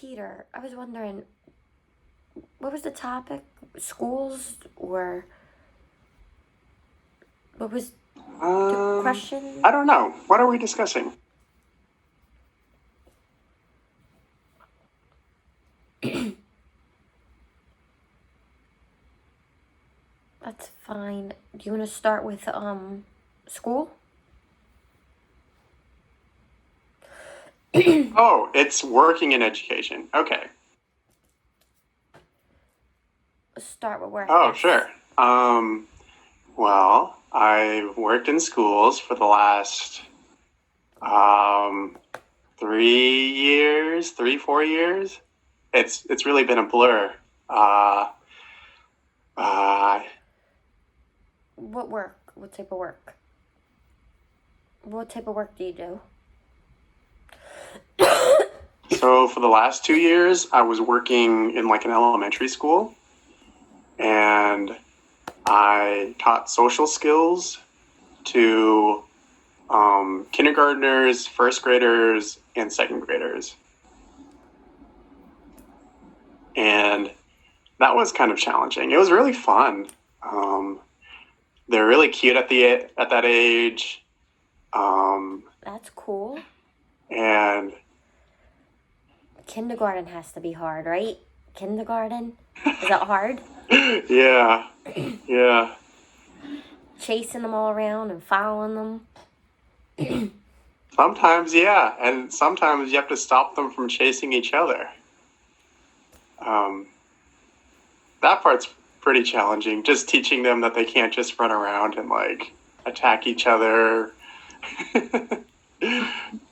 Peter, I was wondering, what was the topic? Schools, or what was the question? I don't know. What are we discussing? That's fine. Do you want to start with school? Oh, it's working in education. Okay. Let's start with work. Oh, sure. Well, I've worked in schools for the last 3 years, 4 years. It's really been a blur. What work? What type of work? What type of work do you do? So for the last 2 years, I was working in like an elementary school, and I taught social skills to kindergartners, first graders, and second graders. And that was kind of challenging. It was really fun. They're really cute at that age. That's cool. And Kindergarten has to be hard, right? Kindergarten? Is that hard? yeah. Chasing them all around and following them? Sometimes, yeah. And sometimes you have to stop them from chasing each other. That part's pretty challenging. Just teaching them that they can't just run around and like attack each other.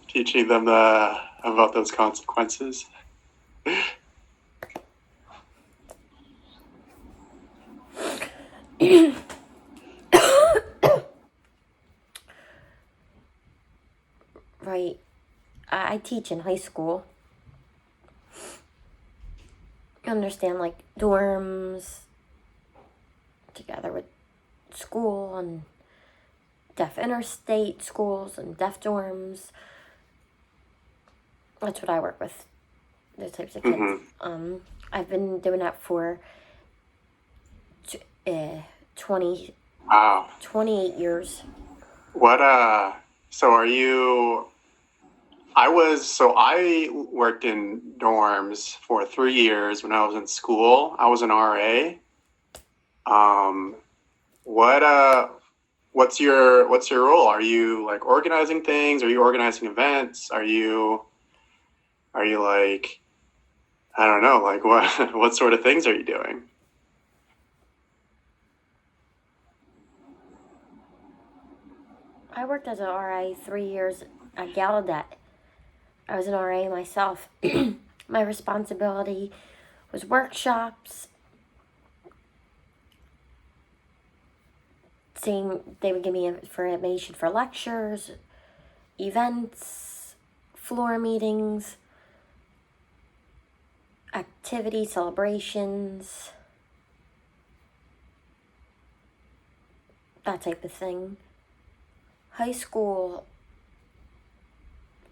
Teaching them about those consequences. Right. I teach in high school. Understand, like, dorms together with school and deaf interstate schools and deaf dorms. That's what I work with, those types of kids. Mm-hmm. I've been doing that for 28 years. So are you, I worked in dorms for 3 years when I was in school. I was an RA. What's your role? Are you like organizing things? Are you organizing events? Are you like, I don't know, like what sort of things are you doing? I worked as an RA 3 years at Gallaudet. I was an RA myself. My responsibility was workshops. They would give me information for lectures, events, floor meetings, activity celebrations, that type of thing. High school,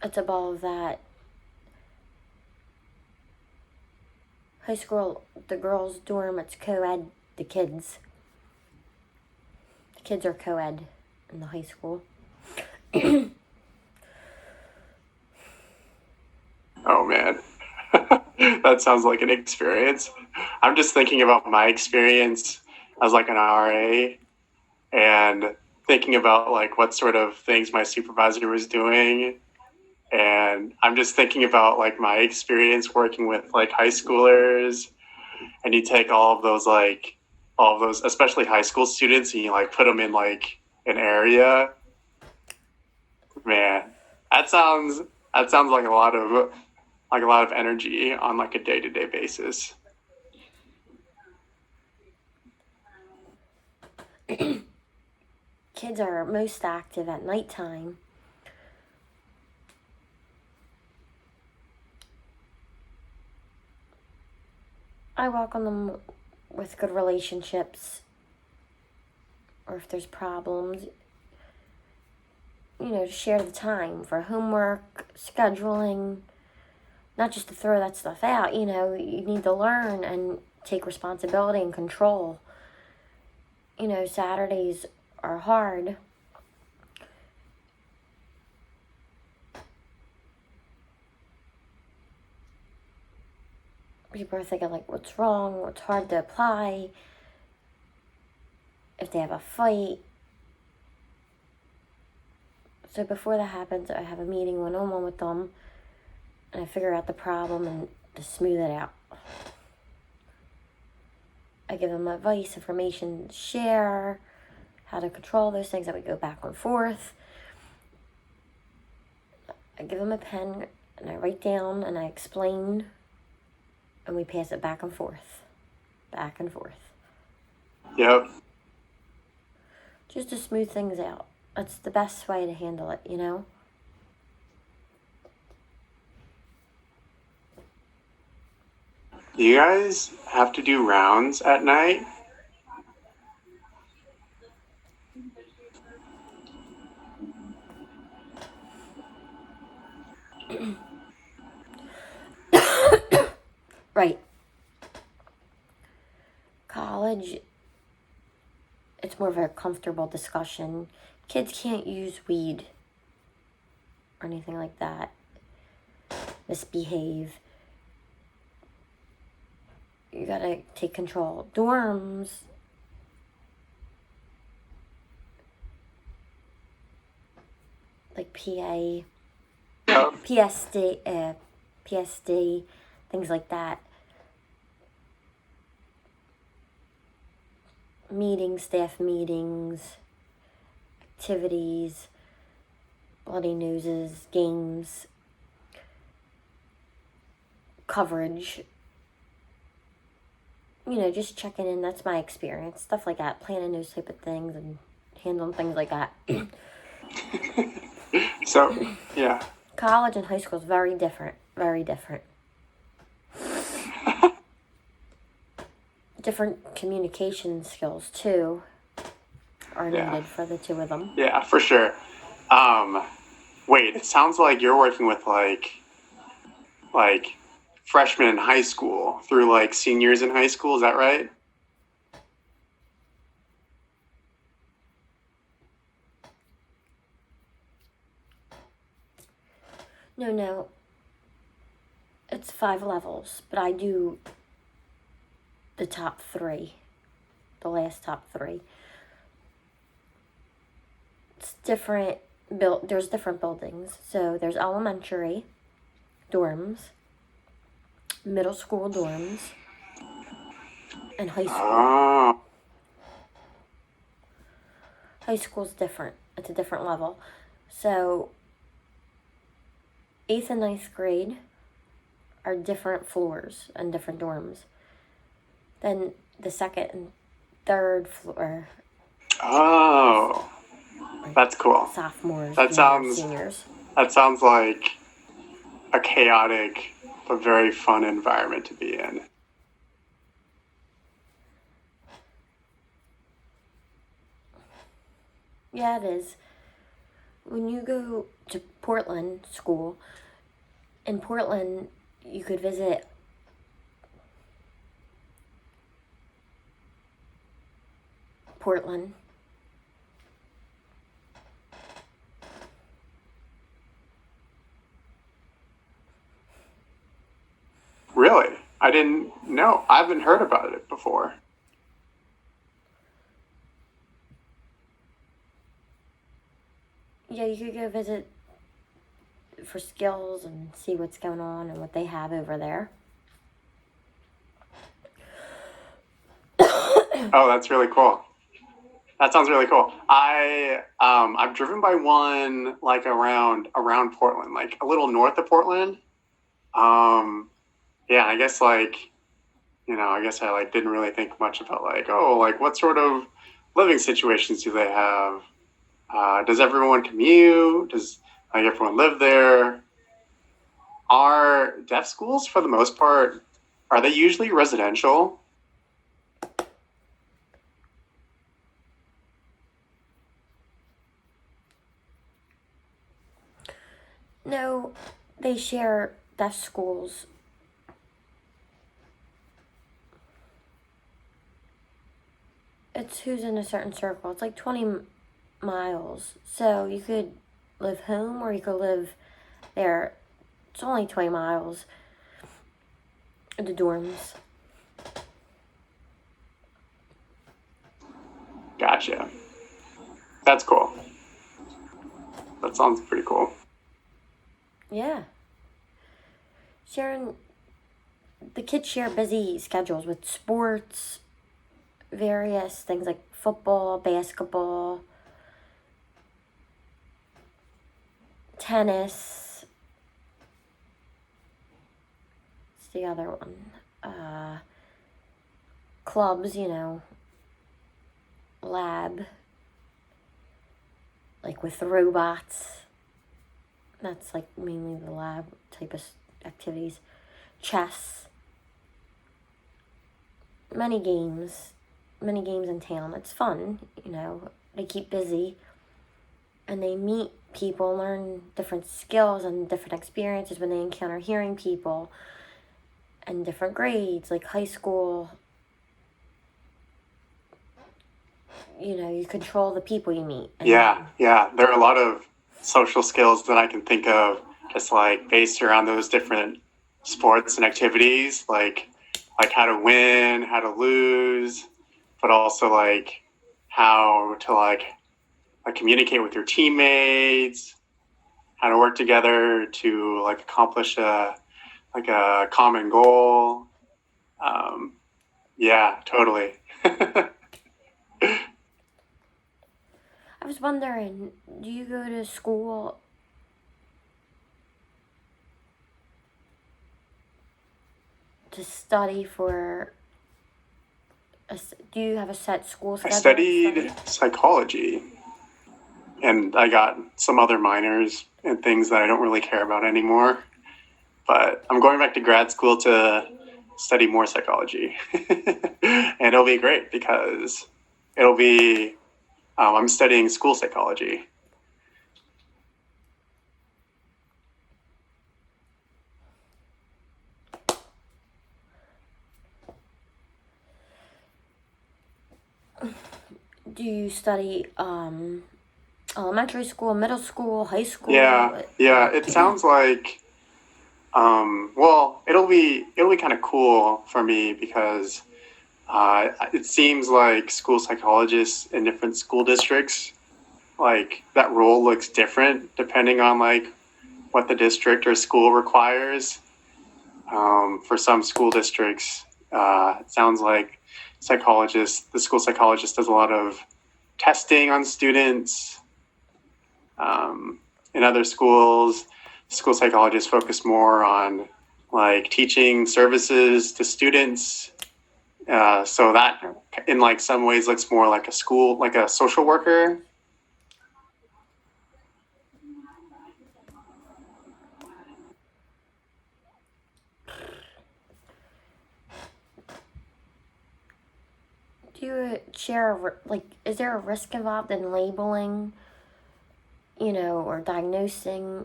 it's above that. High school, the girls' dorm, it's co-ed, the kids. The kids are co-ed in the high school. Oh man, that sounds like an experience. I'm just thinking about my experience as like an RA and thinking about like what sort of things my supervisor was doing. And I'm just thinking about like my experience working with like high schoolers, and you take all of those, especially high school students, and you like put them in like an area. Man, that sounds like a lot of energy on like a day-to-day basis. Kids are most active at nighttime. I welcome them with good relationships, or if there's problems, to share the time for homework, scheduling, not just to throw that stuff out. You know, you need to learn and take responsibility and control. You know, Saturdays are hard. People are thinking, like, what's wrong? What's hard to apply? If they have a fight. So before that happens, I have a meeting one-on-one with them, and I figure out the problem and to smooth it out. I give them advice, information, share, how to control those things that we go back and forth. I give them a pen, and I write down, and I explain, and we pass it back and forth. Back and forth. Yep. Just to smooth things out. That's the best way to handle it, you know? Do you guys have to do rounds at night? Right. College, it's more of a comfortable discussion. Kids can't use weed or anything like that. Misbehave. You gotta take control. Dorms, like PA, Yep. PSD, things like that. Meetings, staff meetings, activities, bloody noses, games, coverage. You know, just checking in. That's my experience. Stuff like that. Planning those type of things and handling things like that. So, yeah. College and high school is very different. Very different. Different communication skills, too, are Yeah. needed for the two of them. Yeah, for sure. Wait, it sounds like you're working with like freshmen in high school through like seniors in high school. Is that right? No. It's 5 levels, but I do the top 3. The last top 3. It's different. There's different buildings. So there's elementary dorms, middle school dorms, and high school. Oh, High school's different. It's a different level. So 8th and 9th grade are different floors and different dorms. Then the 2nd and 3rd floor, oh, that's cool. sophomores, That juniors, sounds- seniors. That sounds like a chaotic but very fun environment to be in. Yeah, it is. When you go to Portland school, in Portland, you could visit Portland. Really? I didn't know. I haven't heard about it before. Yeah, you could go visit for skills and see what's going on and what they have over there. Oh, that's really cool. That sounds really cool. I've driven by one like around Portland, like a little north of Portland. Yeah, I guess like I guess I like didn't really think much about like what sort of living situations do they have? Does everyone commute? Does like everyone live there? Are deaf schools for the most part are they usually residential? No, they share deaf schools. It's who's in a certain circle. It's like 20 miles. So you could live home or you could live there. It's only 20 miles. The dorms. Gotcha. That's cool. That sounds pretty cool. Yeah. The kids share busy schedules with sports, various things like football, basketball, tennis. What's the other one? Clubs, lab, like with robots. That's like mainly the lab type of activities. Chess. Many games in town. It's fun, They keep busy and they meet people, learn different skills and different experiences when they encounter hearing people and different grades, like high school. You control the people you meet. Yeah. There are a lot of social skills that I can think of just like based around those different sports and activities, like how to win, how to lose, but also like how to like communicate with your teammates, how to work together to like accomplish a common goal. Yeah, totally. I was wondering, do you go to school to study for do you have a set school schedule? I studied psychology, and I got some other minors and things that I don't really care about anymore. But I'm going back to grad school to study more psychology. And it'll be great because I'm studying school psychology. Do you study elementary school, middle school, high school? Yeah. It sounds like it'll be kind of cool for me because it seems like school psychologists in different school districts, like that role looks different depending on like what the district or school requires. For some school districts, it sounds like the school psychologist does a lot of testing on students. In other schools, school psychologists focus more on like teaching services to students. So that in like some ways looks more like a social worker. Do you share, is there a risk involved in labeling, or diagnosing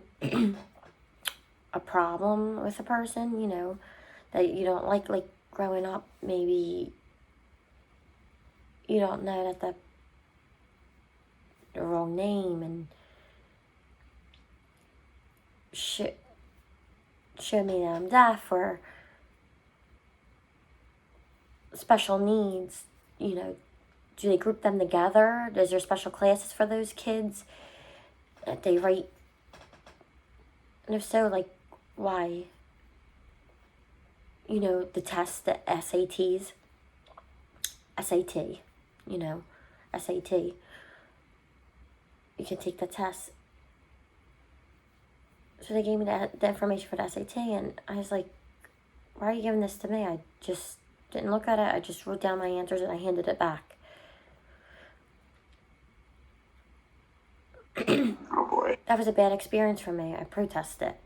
a problem with a person, that you don't like growing up, maybe you don't know that the wrong name and show me that I'm deaf or special needs, do they group them together? Is there special classes for those kids that they write? And if so, why? The tests, the SAT, SAT. You can take the test. So they gave me the information for the SAT, and I was like, why are you giving this to me? I just didn't look at it. I just wrote down my answers and I handed it back. Oh boy. That was a bad experience for me. I protested it.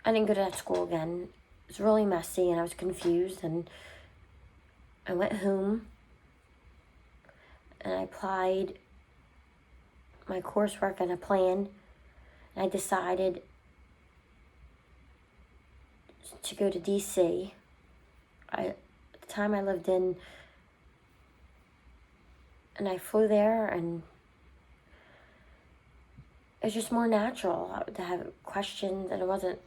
I didn't go to that school again. It was really messy and I was confused, and I went home and I applied my coursework and a plan, And I decided to go to DC. At the time I lived in, and I flew there, and it was just more natural to have questions, and it wasn't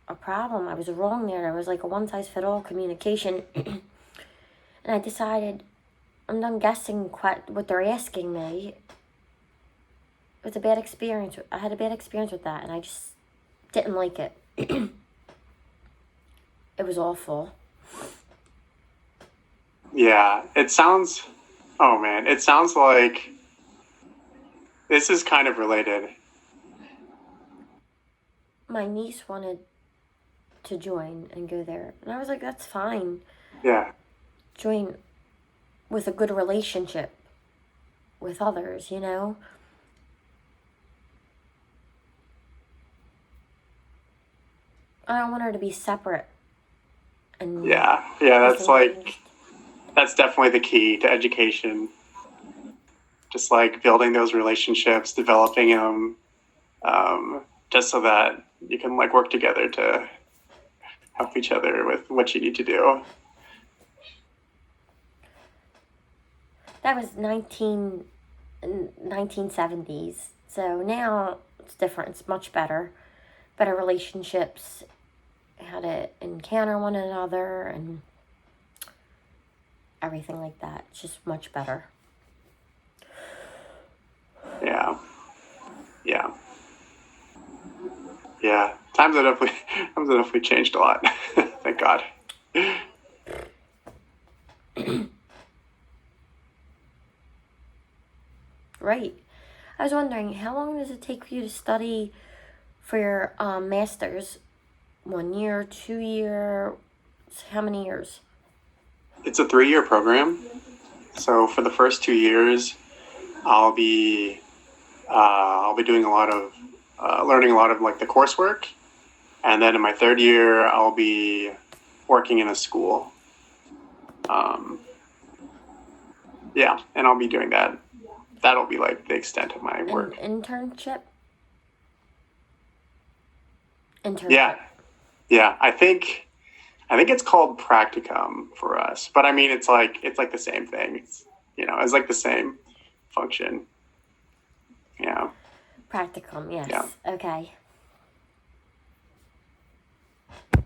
a problem. I was wrong there. It was like a one-size-fit-all communication. And I decided, I'm done guessing what they're asking me. It was a bad experience. I had a bad experience with that, and I just didn't like it. It was awful. Yeah, it sounds. Oh man, it sounds like this is kind of related. My niece wanted to join and go there, and I was like, that's fine. Yeah, Join with a good relationship with others, you know? I don't want her to be separate and yeah. disengaged. That's definitely the key to education. Just like building those relationships, developing them, just so that you can like work together to help each other with what you need to do. That was 1970s. So now it's different. It's much better. Better relationships, how to encounter one another, and everything like that. It's just much better. Yeah, yeah, yeah. Times have definitely changed a lot. Thank God. Right. I was wondering, how long does it take for you to study for your master's? 1 year, 2 year? How many years? It's a 3-year program. So for the first 2 years, I'll be doing a lot of learning a lot of like the coursework, and then in my third year, I'll be working in a school. Yeah, and I'll be doing that. That'll be like the extent of my work. An internship? Internship. Yeah. I think it's called practicum for us, but I mean it's like the same thing. It's like the same function. Yeah. Practicum, yes. Yeah. Okay.